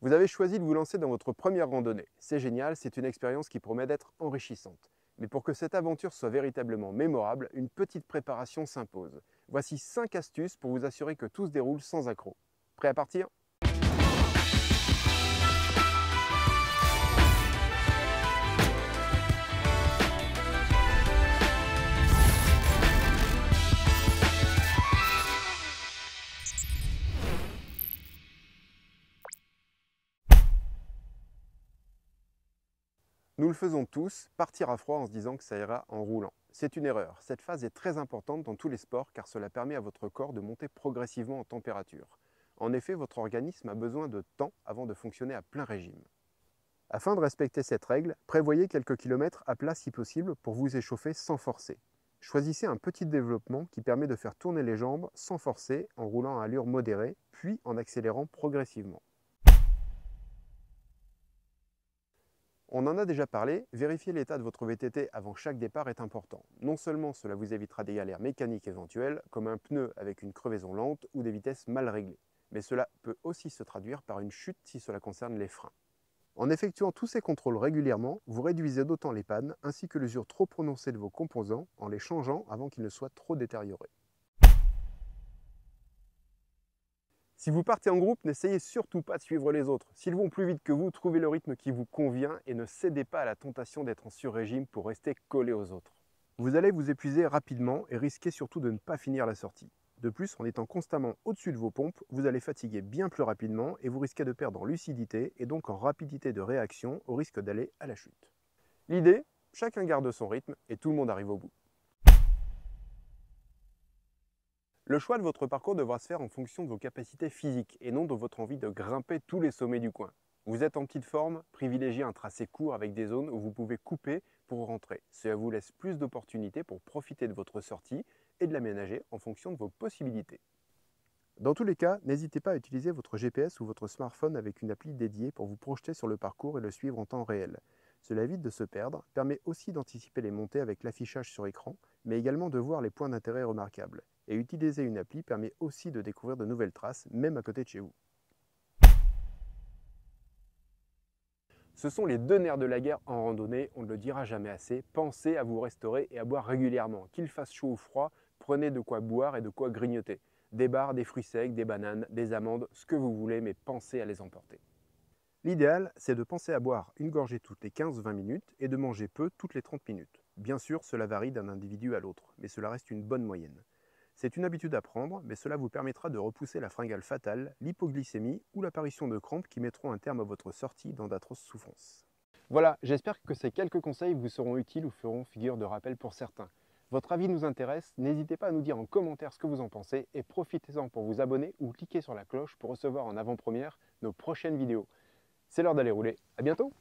Vous avez choisi de vous lancer dans votre première randonnée. C'est génial, c'est une expérience qui promet d'être enrichissante. Mais pour que cette aventure soit véritablement mémorable, une petite préparation s'impose. Voici 5 astuces pour vous assurer que tout se déroule sans accroc. Prêt à partir ? Nous le faisons tous, partir à froid en se disant que ça ira en roulant. C'est une erreur. Cette phase est très importante dans tous les sports car cela permet à votre corps de monter progressivement en température. En effet, votre organisme a besoin de temps avant de fonctionner à plein régime. Afin de respecter cette règle, prévoyez quelques kilomètres à plat si possible pour vous échauffer sans forcer. Choisissez un petit développement qui permet de faire tourner les jambes sans forcer en roulant à allure modérée, puis en accélérant progressivement. On en a déjà parlé, vérifier l'état de votre VTT avant chaque départ est important. Non seulement cela vous évitera des galères mécaniques éventuelles, comme un pneu avec une crevaison lente ou des vitesses mal réglées, mais cela peut aussi se traduire par une chute si cela concerne les freins. En effectuant tous ces contrôles régulièrement, vous réduisez d'autant les pannes ainsi que l'usure trop prononcée de vos composants en les changeant avant qu'ils ne soient trop détériorés. Si vous partez en groupe, n'essayez surtout pas de suivre les autres. S'ils vont plus vite que vous, trouvez le rythme qui vous convient et ne cédez pas à la tentation d'être en sur-régime pour rester collé aux autres. Vous allez vous épuiser rapidement et risquer surtout de ne pas finir la sortie. De plus, en étant constamment au-dessus de vos pompes, vous allez fatiguer bien plus rapidement et vous risquez de perdre en lucidité et donc en rapidité de réaction au risque d'aller à la chute. L'idée, chacun garde son rythme et tout le monde arrive au bout. Le choix de votre parcours devra se faire en fonction de vos capacités physiques et non de votre envie de grimper tous les sommets du coin. Vous êtes en petite forme, privilégiez un tracé court avec des zones où vous pouvez couper pour rentrer. Cela vous laisse plus d'opportunités pour profiter de votre sortie et de l'aménager en fonction de vos possibilités. Dans tous les cas, n'hésitez pas à utiliser votre GPS ou votre smartphone avec une appli dédiée pour vous projeter sur le parcours et le suivre en temps réel. Cela évite de se perdre, permet aussi d'anticiper les montées avec l'affichage sur écran, mais également de voir les points d'intérêt remarquables. Et utiliser une appli permet aussi de découvrir de nouvelles traces, même à côté de chez vous. Ce sont les deux nerfs de la guerre en randonnée, on ne le dira jamais assez. Pensez à vous restaurer et à boire régulièrement. Qu'il fasse chaud ou froid, prenez de quoi boire et de quoi grignoter. Des bars, des fruits secs, des bananes, des amandes, ce que vous voulez, mais pensez à les emporter. L'idéal, c'est de penser à boire une gorgée toutes les 15-20 minutes et de manger peu toutes les 30 minutes. Bien sûr, cela varie d'un individu à l'autre, mais cela reste une bonne moyenne. C'est une habitude à prendre, mais cela vous permettra de repousser la fringale fatale, l'hypoglycémie ou l'apparition de crampes qui mettront un terme à votre sortie dans d'atroces souffrances. Voilà, j'espère que ces quelques conseils vous seront utiles ou feront figure de rappel pour certains. Votre avis nous intéresse, n'hésitez pas à nous dire en commentaire ce que vous en pensez et profitez-en pour vous abonner ou cliquer sur la cloche pour recevoir en avant-première nos prochaines vidéos. C'est l'heure d'aller rouler, à bientôt!